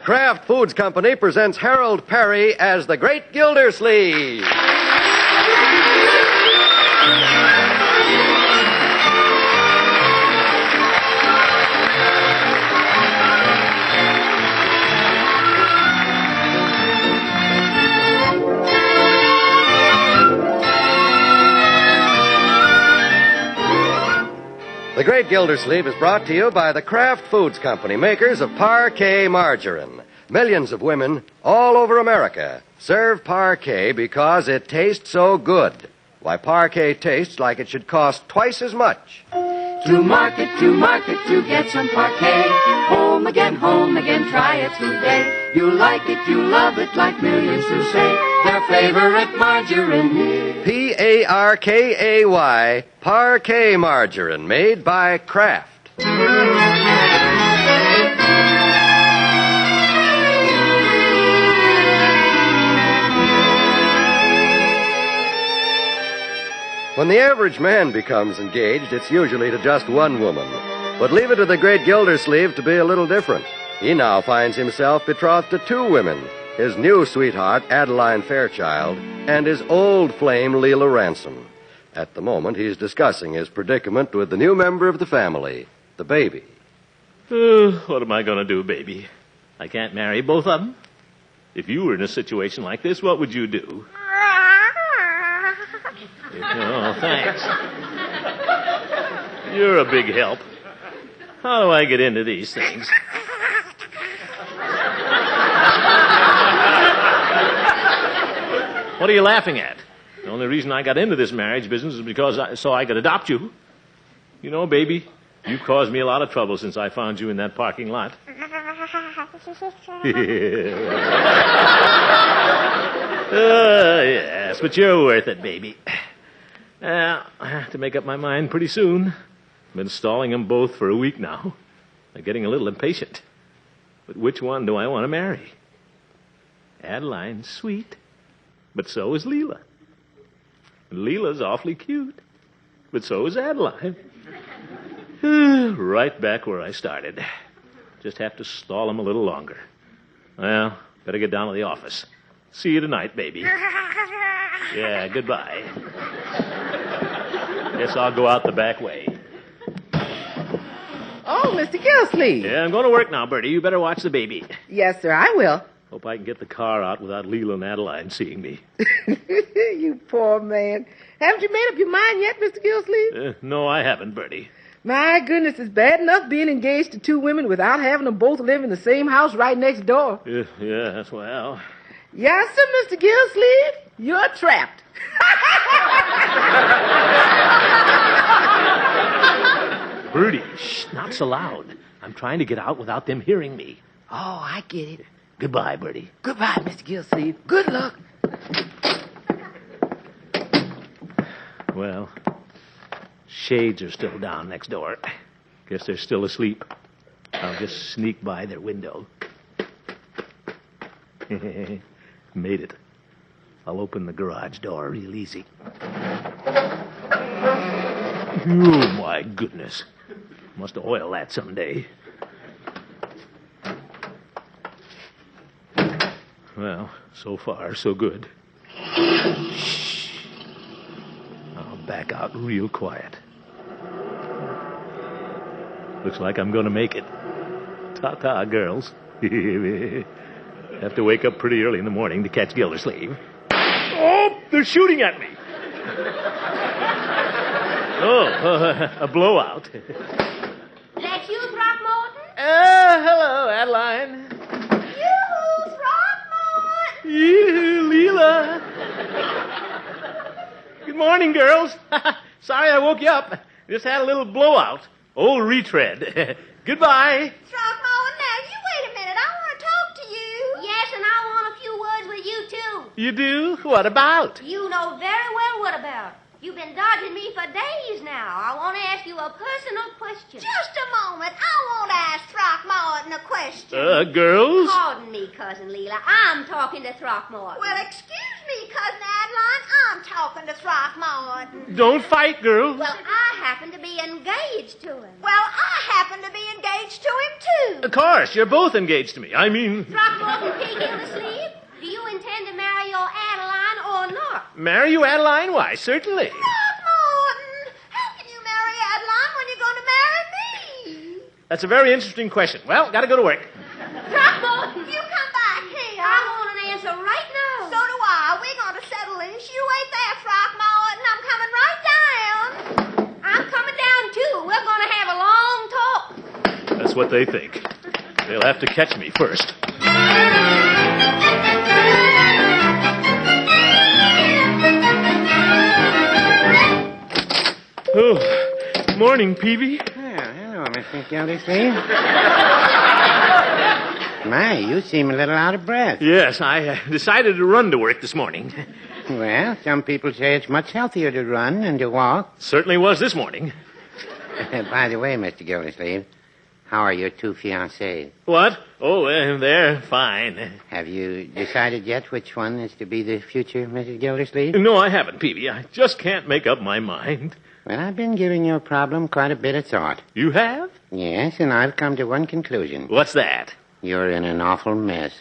Kraft Foods Company presents Harold Perry as the Great Gildersleeve. The Great Gildersleeve is brought to you by the Kraft Foods Company, makers of Parquet margarine. Millions of women all over America serve Parquet because it tastes so good. Why, Parquet tastes like it should cost twice as much. To market, to get some Parquet. Home again, try it today. You like it, you love it, like millions who say their favorite margarine is Parkay, Parquet margarine, made by Kraft. When the average man becomes engaged, it's usually to just one woman. But leave it to the Great Gildersleeve to be a little different. He now finds himself betrothed to two women, his new sweetheart, Adeline Fairchild, and his old flame, Leila Ransom. At the moment, he's discussing his predicament with the new member of the family, the baby. What am I going to do, baby? I can't marry both of them. If you were in a situation like this, what would you do? Oh, thanks. You're a big help. How do I get into these things? What are you laughing at? The only reason I got into this marriage business is because so I could adopt you. You know, baby, you've caused me a lot of trouble since I found you in that parking lot. Yes, but you're worth it, baby. I have to make up my mind pretty soon. Been stalling them both for a week now. I'm getting a little impatient. But which one do I want to marry? Adeline's sweet, but so is Leila. And Leila's awfully cute, but so is Adeline. Right back where I started. Just have to stall them a little longer. Well, better get down to the office. See you tonight, baby. Yeah, goodbye. Guess I'll go out the back way. Oh, Mr. Gildersleeve. Yeah, I'm going to work now, Bertie. You better watch the baby. Yes, sir, I will. Hope I can get the car out without Leila and Adeline seeing me. You poor man. Haven't you made up your mind yet, Mr. Gildersleeve? No, I haven't, Bertie. My goodness, it's bad enough being engaged to two women without having them both live in the same house right next door. Yes, well. Yes, sir, Mr. Gildersleeve. You're trapped. Bertie, shh, not so loud. I'm trying to get out without them hearing me. Oh, I get it. Goodbye, Bertie. Goodbye, Mr. Gildersleeve. Good luck. Well, shades are still down next door. Guess they're still asleep. I'll just sneak by their window. Made it. I'll open the garage door real easy. Oh, my goodness. Must oil that someday. Well, so far, so good. Shh. I'll back out real quiet. Looks like I'm going to make it. Ta-ta, girls. Have to wake up pretty early in the morning to catch Gildersleeve. Oh, they're shooting at me. A blowout. That you, Throckmorton? Hello, Adeline. Yoo-hoo, Throckmorton! Yoo-hoo, Leila. Good morning, girls. Sorry I woke you up. Just had a little blowout. Old retread. Goodbye. Throckmorton, now, you wait a minute. I want to talk to you. Yes, and I want a few words with you, too. You do? What about? You know very well what about. You've been dodging me for days now. I want to ask you a personal question. Just a moment. I want to ask Throckmorton a question. Girls? Pardon me, Cousin Leila. I'm talking to Throckmorton. Well, excuse me, Cousin Adeline. I'm talking to Throckmorton. Don't fight, girls. Well, I happen to be engaged to him. Well, I happen to be engaged to him, too. Of course, you're both engaged to me. I mean... Throckmorton P. Gildersleeve, do you intend to marry your Adeline or not? Marry you, Adeline? Why, certainly. Throckmorton, how can you marry Adeline when you're going to marry me? That's a very interesting question. Well, gotta go to work. Throckmorton, you come back here. I want an answer right now. So do I. We're going to settle this. You wait there, Throckmorton. I'm coming right down. I'm coming down, too. We're going to have a long talk. That's what they think. They'll have to catch me first. Oh, morning, Peavy. Oh, hello, Mr. Gildersleeve. My, you seem a little out of breath. Yes, I decided to run to work this morning. Well, some people say it's much healthier to run than to walk. Certainly was this morning. By the way, Mr. Gildersleeve, how are your two fiancés? What? Oh, they're fine. Have you decided yet which one is to be the future Mrs. Gildersleeve? No, I haven't, Peavy. I just can't make up my mind. Well, I've been giving your problem quite a bit of thought. You have? Yes, and I've come to one conclusion. What's that? You're in an awful mess.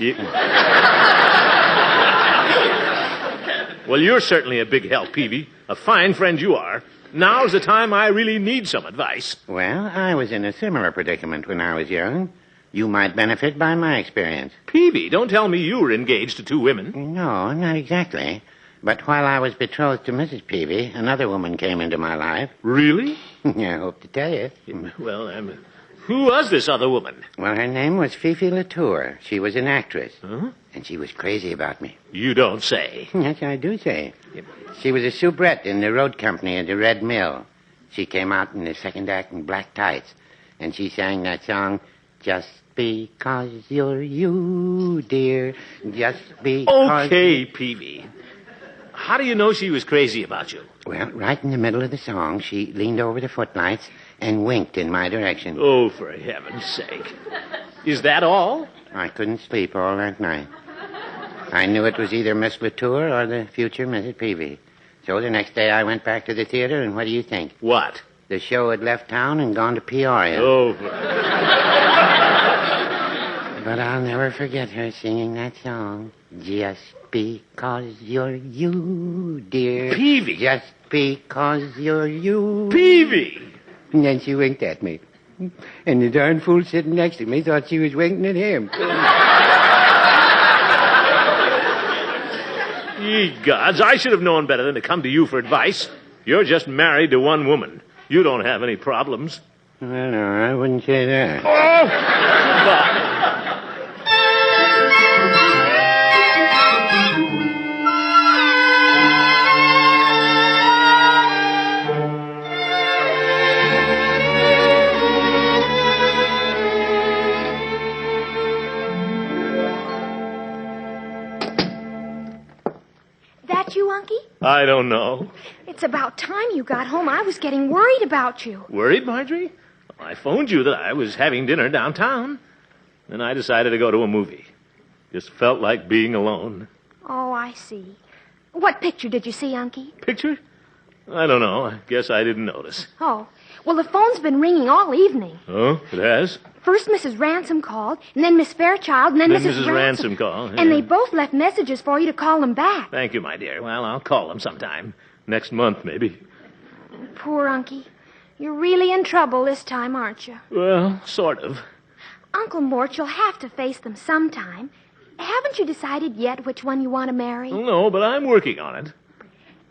Well, you're certainly a big help, Peavy. A fine friend you are. Now's the time I really need some advice. Well, I was in a similar predicament when I was young. You might benefit by my experience. Peavy, don't tell me you were engaged to two women. No, not exactly. But while I was betrothed to Mrs. Peavy, another woman came into my life. Really? I hope to tell you. Well, who was this other woman? Well, her name was Fifi Latour. She was an actress. Huh? And she was crazy about me. You don't say. Yes, I do say. She was a soubrette in the road company at the Red Mill. She came out in the second act in black tights. And she sang that song, Just Because You're You, Dear. Just because... Okay, Peavy. How do you know she was crazy about you? Well, right in the middle of the song, she leaned over the footlights and winked in my direction. Oh, for heaven's sake. Is that all? I couldn't sleep all that night. I knew it was either Miss Latour or the future Mrs. Peavy. So the next day I went back to the theater, and what do you think? What? The show had left town and gone to Peoria. Oh, But I'll never forget her singing that song. Just because you're you, dear. Peavy. Just because you're you. Peavy! And then she winked at me. And the darn fool sitting next to me thought she was winking at him. Ye gods, I should have known better than to come to you for advice. You're just married to one woman. You don't have any problems. Well, no, I wouldn't say that. Oh! That you, Unky? I don't know. It's about time you got home. I was getting worried about you. Worried, Marjorie? I phoned you that I was having dinner downtown. Then I decided to go to a movie. Just felt like being alone. Oh, I see. What picture did you see, Unky? Picture? I don't know. I guess I didn't notice. Oh, well, the phone's been ringing all evening. Oh, it has? First Mrs. Ransom called, and then Miss Fairchild, and then Mrs. Ransom called. And they both left messages for you to call them back. Thank you, my dear. Well, I'll call them sometime. Next month, maybe. Poor Unky. You're really in trouble this time, aren't you? Well, sort of. Uncle Mort, you'll have to face them sometime. Haven't you decided yet which one you want to marry? No, but I'm working on it.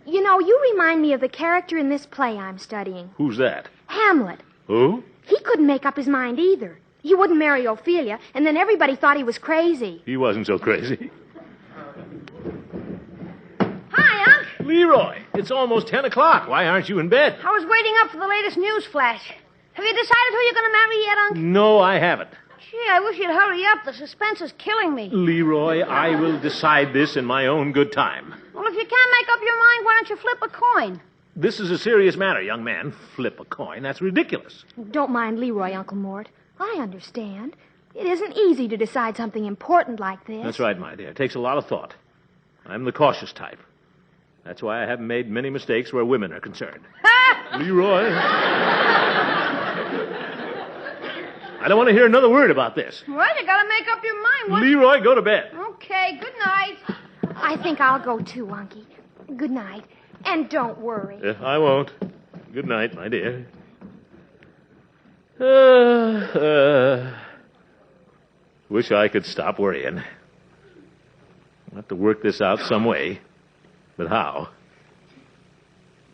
You know, you remind me of the character in this play I'm studying. Who's that? Hamlet. Who? He couldn't make up his mind either. He wouldn't marry Ophelia, and then everybody thought he was crazy. He wasn't so crazy. Hi, Unc. Leroy, it's almost 10 o'clock. Why aren't you in bed? I was waiting up for the latest news flash. Have you decided who you're going to marry yet, Unc? No, I haven't. Gee, I wish you'd hurry up. The suspense is killing me. Leroy, I will decide this in my own good time. Well, if you can't make up your mind, why don't you flip a coin? This is a serious matter, young man. Flip a coin. That's ridiculous. Don't mind Leroy, Uncle Mort. I understand. It isn't easy to decide something important like this. That's right, my dear. It takes a lot of thought. I'm the cautious type. That's why I haven't made many mistakes where women are concerned. Leroy. I don't want to hear another word about this. Well, you gotta make up your mind. Leroy, go to bed. Okay, good night. I think I'll go too, Unky. Good night. And don't worry. I won't. Good night, my dear. Wish I could stop worrying. I'll have to work this out some way. But how?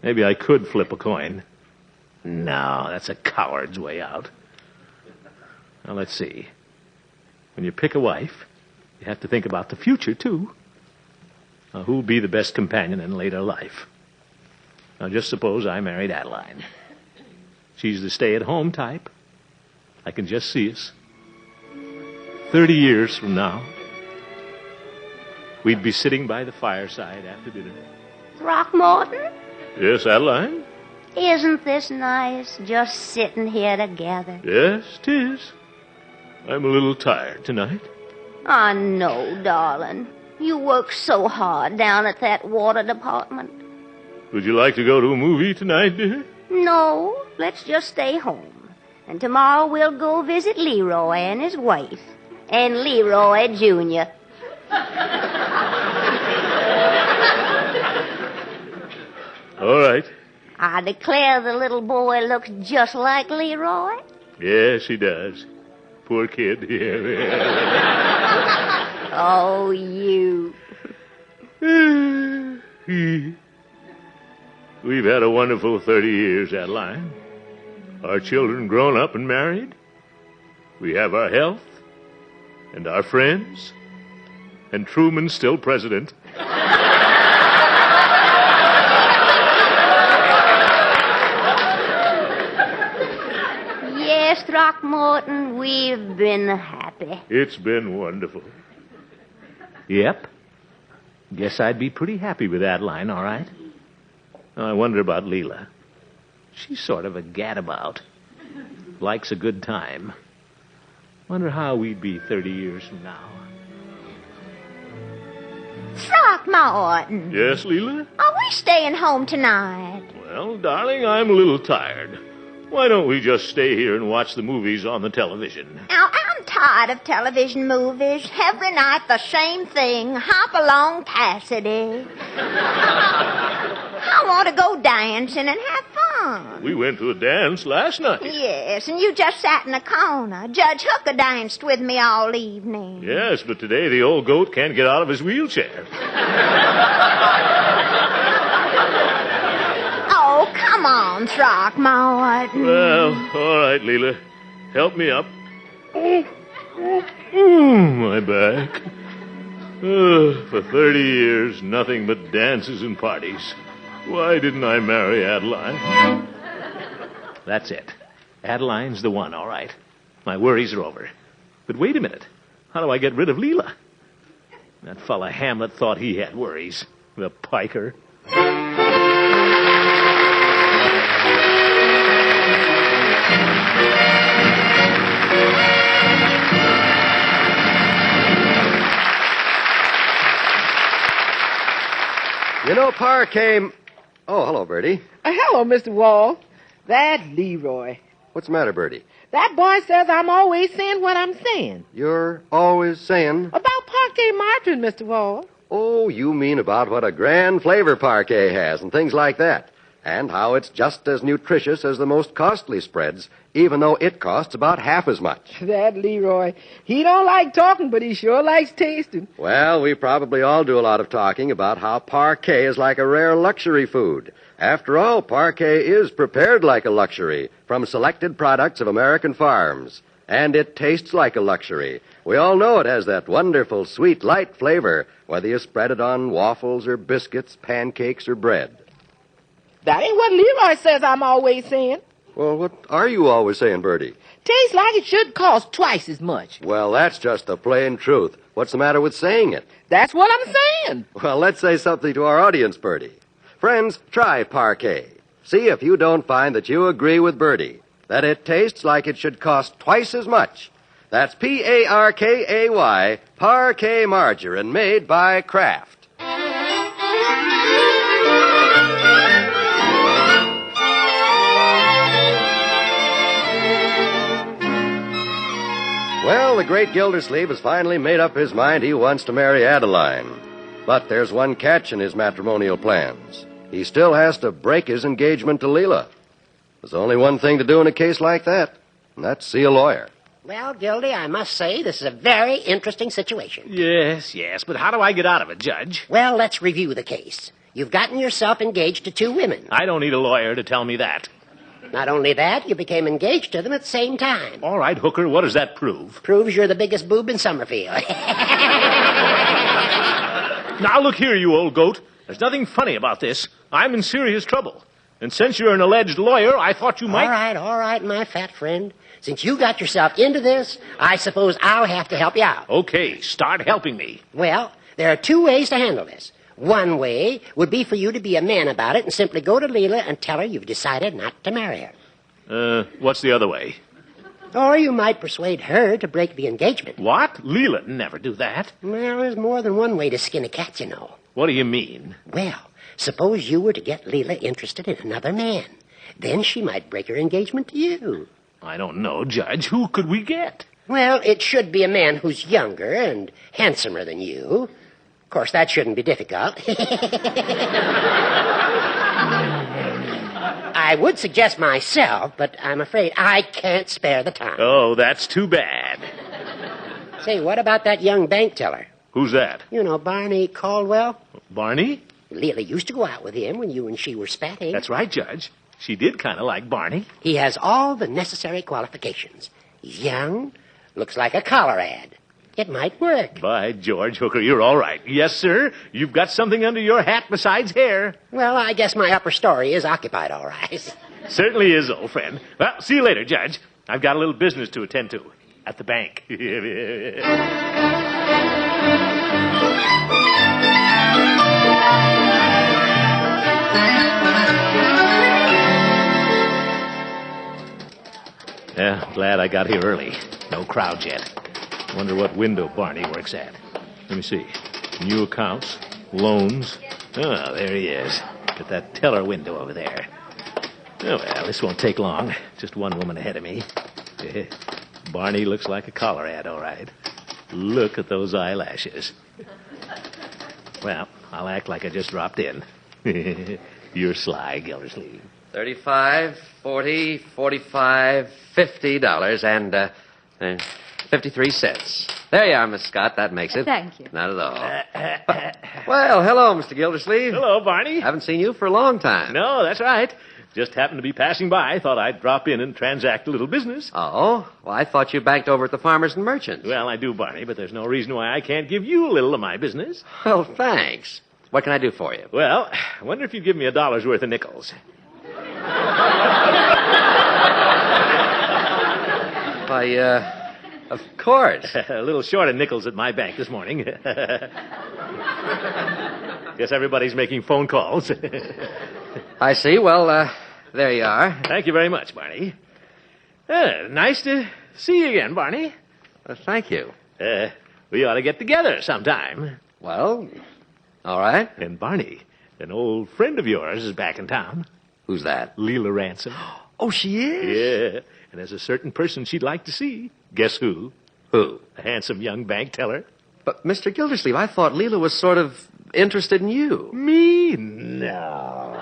Maybe I could flip a coin. No, that's a coward's way out. Now, let's see. When you pick a wife, you have to think about the future, too. Now, who'll be the best companion in later life? Now, just suppose I married Adeline. She's the stay-at-home type. I can just see us. 30 years from now, we'd be sitting by the fireside after dinner. Throckmorton, Yes, Adeline? isn't this nice, just sitting here together? Yes, 'tis. I'm a little tired tonight. I know, darling. You work so hard down at that water department. Would you like to go to a movie tonight, dear? No, let's just stay home. And tomorrow we'll go visit Leroy and his wife. And Leroy Jr. All right. I declare the little boy looks just like Leroy. Yes, he does. Poor kid. Oh, you. We've had a wonderful 30 years, Adeline. Our children grown up and married. We have our health and our friends. And Truman's still president. Yes, Throckmorton, we've been happy. It's been wonderful. Yep. Guess I'd be pretty happy with Adeline, all right. I wonder about Leila. She's sort of a gadabout. Likes a good time. Wonder how we'd be 30 years from now. Throckmorton, Yes, Leila? are we staying home tonight? Well, darling, I'm a little tired. Why don't we just stay here and watch the movies on the television? Now, I'm tired of television movies. Every night the same thing. Hop along, Cassidy. I want to go dancing and have fun. We went to a dance last night. Yes, and you just sat in a corner. Judge Hooker danced with me all evening. Yes, but today the old goat can't get out of his wheelchair. Oh, come on, Throckmorton. Well, all right, Leila. Help me up. My back. For 30 years, nothing but dances and parties. Why didn't I marry Adeline? That's it. Adeline's the one, all right. My worries are over. But wait a minute. How do I get rid of Leila? That fella Hamlet thought he had worries. The piker. You know, Pa came... Oh, hello, Bertie. Hello, Mr. Wall. That Leroy. What's the matter, Bertie? That boy says I'm always saying what I'm saying. You're always saying... About parquet margarine, Mr. Wall. Oh, you mean about what a grand flavor parquet has and things like that. And how it's just as nutritious as the most costly spreads, even though it costs about half as much. That Leroy. He don't like talking, but he sure likes tasting. Well, we probably all do a lot of talking about how parquet is like a rare luxury food. After all, parquet is prepared like a luxury from selected products of American farms. And it tastes like a luxury. We all know it has that wonderful, sweet, light flavor, whether you spread it on waffles or biscuits, pancakes or bread. That ain't what Leroy says I'm always saying. Well, what are you always saying, Bertie? Tastes like it should cost twice as much. Well, that's just the plain truth. What's the matter with saying it? That's what I'm saying. Well, let's say something to our audience, Bertie. Friends, try parquet. See if you don't find that you agree with Bertie, that it tastes like it should cost twice as much. That's Parkay, parquet margarine made by Kraft. Well, the great Gildersleeve has finally made up his mind he wants to marry Adeline. But there's one catch in his matrimonial plans. He still has to break his engagement to Leila. There's only one thing to do in a case like that, and that's see a lawyer. Well, Gildy, I must say this is a very interesting situation. Yes, but how do I get out of it, Judge? Well, let's review the case. You've gotten yourself engaged to 2 women. I don't need a lawyer to tell me that. Not only that, you became engaged to them at the same time. All right, Hooker, what does that prove? Proves you're the biggest boob in Summerfield. Now, look here, you old goat. There's nothing funny about this. I'm in serious trouble. And since you're an alleged lawyer, I thought you might... All right, my fat friend. Since you got yourself into this, I suppose I'll have to help you out. Okay, start helping me. Well, there are 2 ways to handle this. One way would be for you to be a man about it and simply go to Leila and tell her you've decided not to marry her. What's the other way? Or you might persuade her to break the engagement. What? Leila'd never do that. Well, there's more than one way to skin a cat, you know. What do you mean? Well, suppose you were to get Leila interested in another man. Then she might break her engagement to you. I don't know, Judge. Who could we get? Well, it should be a man who's younger and handsomer than you. Of course, that shouldn't be difficult. I would suggest myself, but I'm afraid I can't spare the time. Oh, that's too bad. Say, what about that young bank teller? Who's that? You know, Barney Caldwell. Barney? Leila used to go out with him when you and she were spatting. That's right, Judge. She did kind of like Barney. He has all the necessary qualifications. He's young, looks like a collar ad. It might work. By George, Hooker, you're all right. Yes, sir. You've got something under your hat besides hair. Well, I guess my upper story is occupied all right. Certainly is, old friend. Well, see you later, Judge. I've got a little business to attend to at the bank. Yeah, glad I got here early. No crowds yet. Wonder what window Barney works at. Let me see. New accounts, loans. Oh, there he is. At that teller window over there. Oh, well, this won't take long. Just one woman ahead of me. Barney looks like a collar ad, all right. Look at those eyelashes. Well, I'll act like I just dropped in. You're sly, Gildersleeve. $35, $40, $45, $50, and 53 cents. There you are, Miss Scott. That makes it. Thank you. Not at all. Well, hello, Mr. Gildersleeve. Hello, Barney. Haven't seen you for a long time. No, that's right. Just happened to be passing by. Thought I'd drop in and transact a little business. Oh? Well, I thought you banked over at the Farmers and Merchants. Well, I do, Barney, but there's no reason why I can't give you a little of my business. Well, thanks. What can I do for you? Well, I wonder if you'd give me $1 worth of nickels. Why, of course. A little short of nickels at my bank this morning. Guess everybody's making phone calls. I see. Well, there you are. Thank you very much, Barney. Nice to see you again, Barney. Thank you. We ought to get together sometime. Well, all right. And Barney, an old friend of yours is back in town. Who's that? Leila Ransom. Oh, she is? Yeah, and there's a certain person she'd like to see. Guess who? Who? A handsome young bank teller. But, Mr. Gildersleeve, I thought Leila was sort of interested in you. Me? No.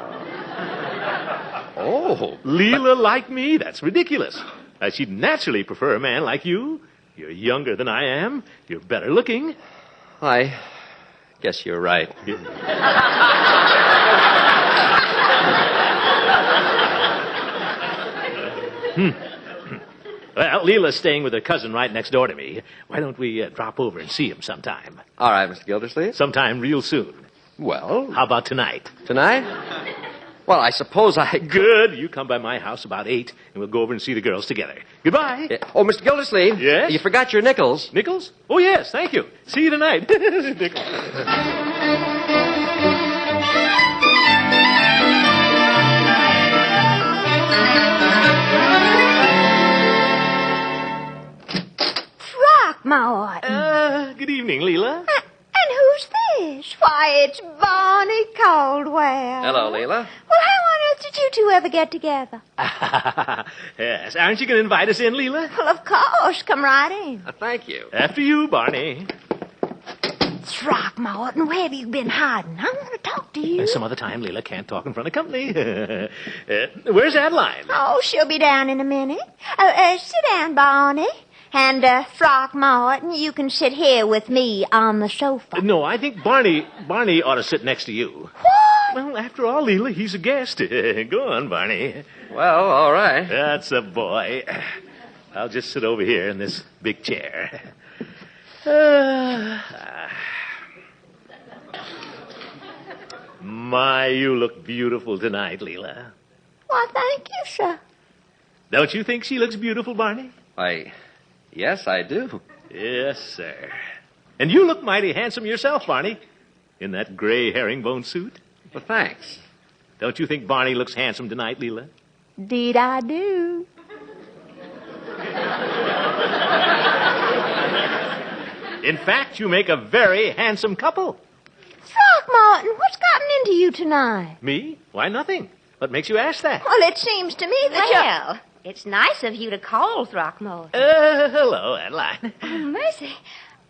Oh. Leila like me? That's ridiculous. She'd naturally prefer a man like you. You're younger than I am. You're better looking. I guess you're right. Well, Leila's staying with her cousin right next door to me. Why don't we drop over and see him sometime? All right, Mr. Gildersleeve. Sometime real soon. Well. How about tonight? Tonight? Well, I suppose I... Good. You come by my house about 8, and we'll go over and see the girls together. Goodbye. Yeah. Oh, Mr. Gildersleeve. Yes? You forgot your nickels. Nickels? Oh, yes, thank you. See you tonight. Nickels. Throckmorton. Good evening, Leila. And who's this? Why, it's Barney Caldwell. Hello, Leila. Well, how on earth did you two ever get together? Yes. Aren't you going to invite us in, Leila? Well, of course. Come right in. Thank you. After you, Barney. Throckmorton, where have you been hiding? I want to talk to you. Some other time, Leila can't talk in front of company. Where's Adeline? Oh, she'll be down in a minute. Sit down, Barney. And, Throckmorton, you can sit here with me on the sofa. No, I think Barney ought to sit next to you. What? Well, after all, Leila, he's a guest. Go on, Barney. Well, all right. That's a boy. I'll just sit over here in this big chair. My, you look beautiful tonight, Leila. Why, thank you, sir. Don't you think she looks beautiful, Barney? Yes, I do. Yes, sir. And you look mighty handsome yourself, Barney, in that gray herringbone suit. Well, thanks. Don't you think Barney looks handsome tonight, Leila? Deed I do. In fact, you make a very handsome couple. Throckmorton, what's gotten into you tonight? Me? Why, nothing. What makes you ask that? Well, it seems to me that Well, it's nice of you to call, Throckmorton. Hello, Adeline. Oh, mercy.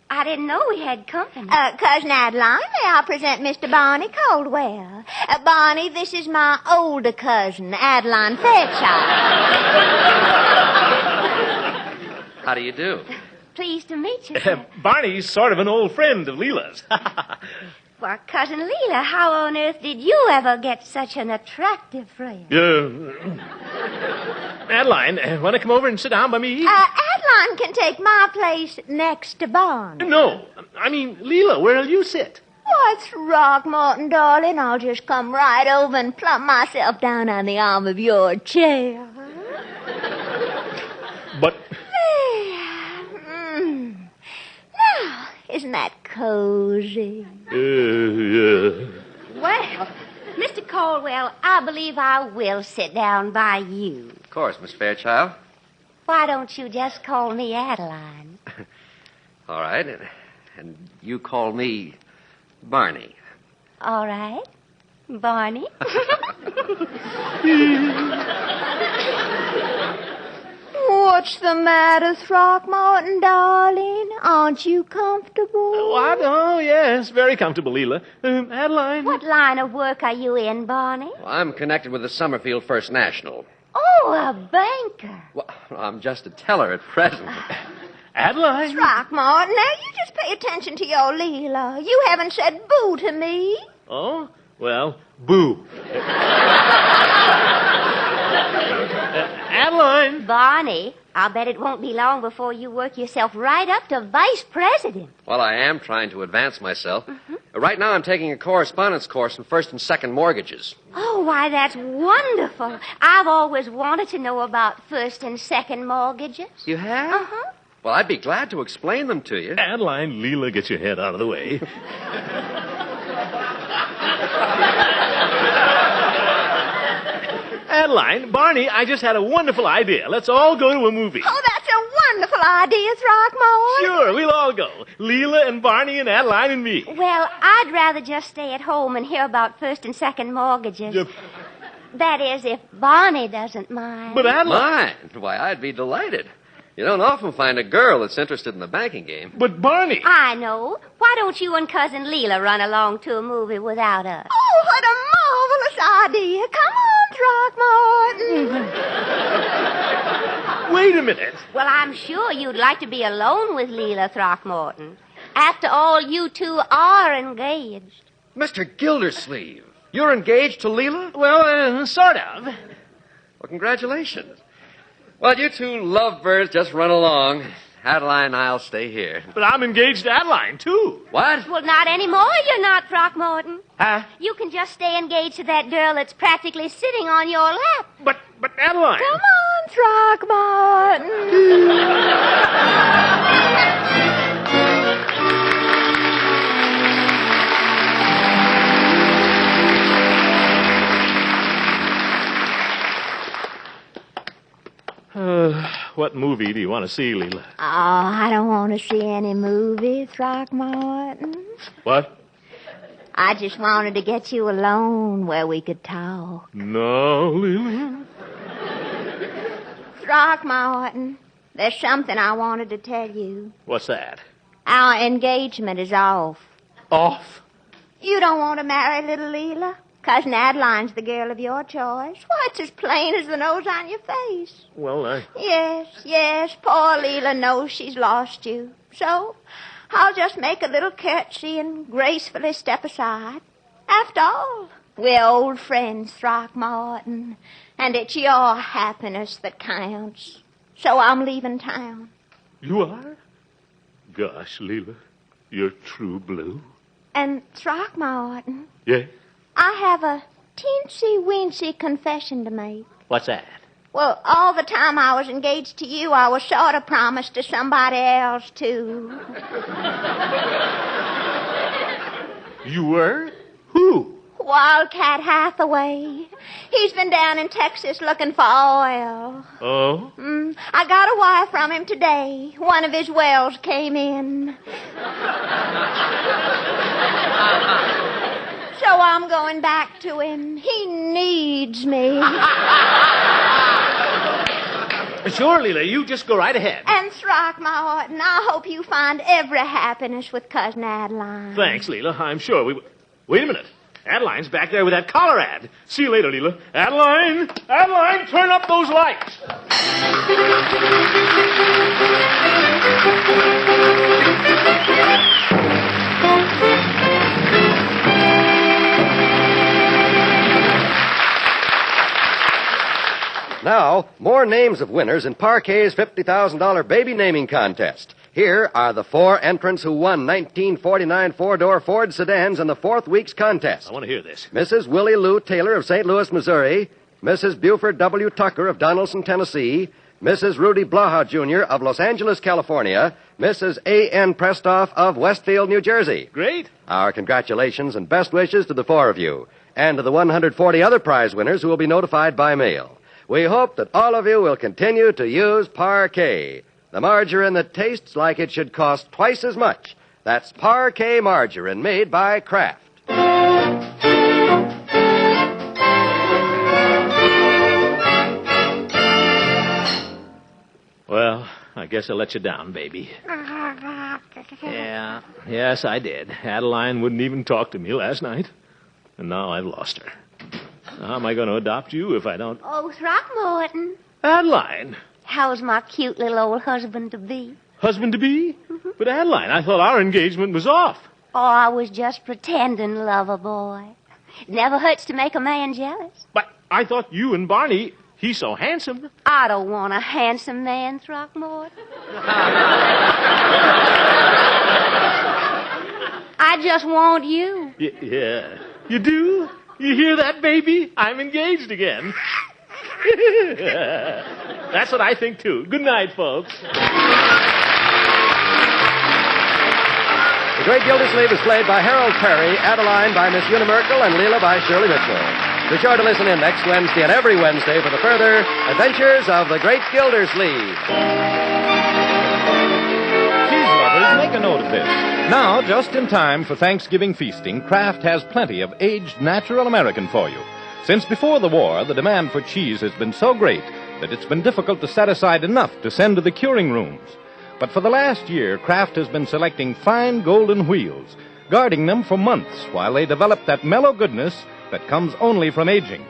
I didn't know we had company. Cousin Adeline, may I present Mr. Barney Caldwell? Barney, this is my older cousin, Adeline Fairchild. How do you do? Pleased to meet you, sir. Barney's sort of an old friend of Leila's. Well, Cousin Leila, how on earth did you ever get such an attractive friend? Adeline, want to come over and sit down by me? Adeline can take my place next to Barney. No. I mean, Leila, where'll you sit? Why, Throckmorton, darling, I'll just come right over and plump myself down on the arm of your chair. But... Now, isn't that cozy? Yeah. Well, Mr. Caldwell, I believe I will sit down by you. Of course, Miss Fairchild. Why don't you just call me Adeline? All right. And you call me Barney. All right. Barney. What's the matter, Throckmorton, darling? Aren't you comfortable? What? Oh, yes, very comfortable, Leila. Adeline. What line of work are you in, Barney? Well, I'm connected with the Summerfield First National. Oh, a banker. Well, I'm just a teller at present. Adeline. Throckmorton, now you just pay attention to your Leila. You haven't said boo to me. Oh? Well, boo. Adeline. Barney, I'll bet it won't be long before you work yourself right up to vice president. Well, I am trying to advance myself. Right now I'm taking a correspondence course in first and second mortgages. Oh, why, that's wonderful. I've always wanted to know about first and second mortgages. You have? Uh-huh. Well, I'd be glad to explain them to you. Adeline, Leila, get your head out of the way. Adeline, Barney, I just had a wonderful idea. Let's all go to a movie. Oh, that's a wonderful idea, Throckmorton. Sure, we'll all go. Leila and Barney and Adeline and me. Well, I'd rather just stay at home and hear about first and second mortgages. Yep. That is, if Barney doesn't mind. But Adeline... Mine? Why, I'd be delighted. You don't often find a girl that's interested in the banking game. But Barney... I know. Why don't you and Cousin Leila run along to a movie without us? Oh, what a marvelous idea. Come on, Throckmorton. Wait a minute. Well, I'm sure you'd like to be alone with Leila, Throckmorton. After all, you two are engaged. Mr. Gildersleeve, you're engaged to Leila? Well, sort of. Well, congratulations. Well, you two lovebirds just run along. Adeline and I'll stay here. But I'm engaged to Adeline, too. What? Well, not anymore, you're not, Throckmorton. Huh? You can just stay engaged to that girl that's practically sitting on your lap. But Adeline... Come on, Throckmorton. What movie do you want to see, Leila? Oh, I don't want to see any movie, Throckmorton. What? I just wanted to get you alone where we could talk. No, Leila. Throckmorton, there's something I wanted to tell you. What's that? Our engagement is off. Off? You don't want to marry little Leila? Cousin Adeline's the girl of your choice. Why, it's as plain as the nose on your face. Well, Yes, poor Leila knows she's lost you. So, I'll just make a little curtsy and gracefully step aside. After all, we're old friends, Throckmorton, and it's your happiness that counts. So I'm leaving town. You are? Gosh, Leila, you're true blue. And Throckmorton, Yeah? I have a teensy-weensy confession to make. What's that? Well, all the time I was engaged to you, I was sort of promised to somebody else, too. You were? Who? Wildcat Hathaway. He's been down in Texas looking for oil. Oh? I got a wire from him today. One of his wells came in. So I'm going back to him. He needs me. Sure, Leila, you just go right ahead. And Throckmorton, I hope you find every happiness with Cousin Adeline. Thanks, Leila. I'm sure we... Wait a minute. Adeline's back there with that collar ad. See you later, Leila. Adeline! Adeline, turn up those lights! Now, more names of winners in Parquet's $50,000 baby naming contest. Here are the 4 entrants who won 1949 four-door Ford sedans in the 4th week's contest. I want to hear this. Mrs. Willie Lou Taylor of St. Louis, Missouri, Mrs. Buford W. Tucker of Donaldson, Tennessee, Mrs. Rudy Blaha, Jr. of Los Angeles, California, Mrs. A.N. Prestoff of Westfield, New Jersey. Great. Our congratulations and best wishes to the 4 of you, and to the 140 other prize winners who will be notified by mail. We hope that all of you will continue to use Parquet, the margarine that tastes like it should cost twice as much. That's Parquet margarine made by Kraft. Well, I guess I let you down, baby. Yeah, yes, I did. Adeline wouldn't even talk to me last night. And now I've lost her. How am I going to adopt you if I don't... Oh, Throckmorton. Adeline! How's my cute little old husband-to-be? Husband-to-be? But Adeline, I thought our engagement was off. Oh, I was just pretending, lover boy. It never hurts to make a man jealous. But I thought you and Barney, he's so handsome. I don't want a handsome man, Throckmorton. I just want you. Yeah. You do? You hear that, baby? I'm engaged again. That's what I think, too. Good night, folks. The Great Gildersleeve is played by Harold Perry, Adeline by Miss Una Merkel, and Leila by Shirley Mitchell. Be sure to listen in next Wednesday and every Wednesday for the further adventures of the Great Gildersleeve. Cheese lovers, make a note of this. Now, just in time for Thanksgiving feasting, Kraft has plenty of aged natural American for you. Since before the war, the demand for cheese has been so great that it's been difficult to set aside enough to send to the curing rooms. But for the last year, Kraft has been selecting fine golden wheels, guarding them for months while they develop that mellow goodness that comes only from aging.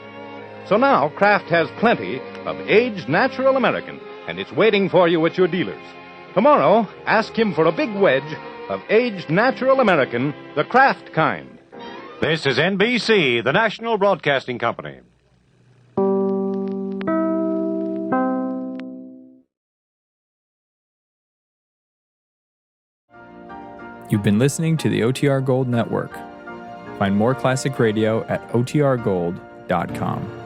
So now, Kraft has plenty of aged natural American, and it's waiting for you at your dealers. Tomorrow, ask him for a big wedge of aged natural American, the Kraft kind. This is NBC, the National Broadcasting Company. You've been listening to the OTR Gold Network. Find more classic radio at otrgold.com.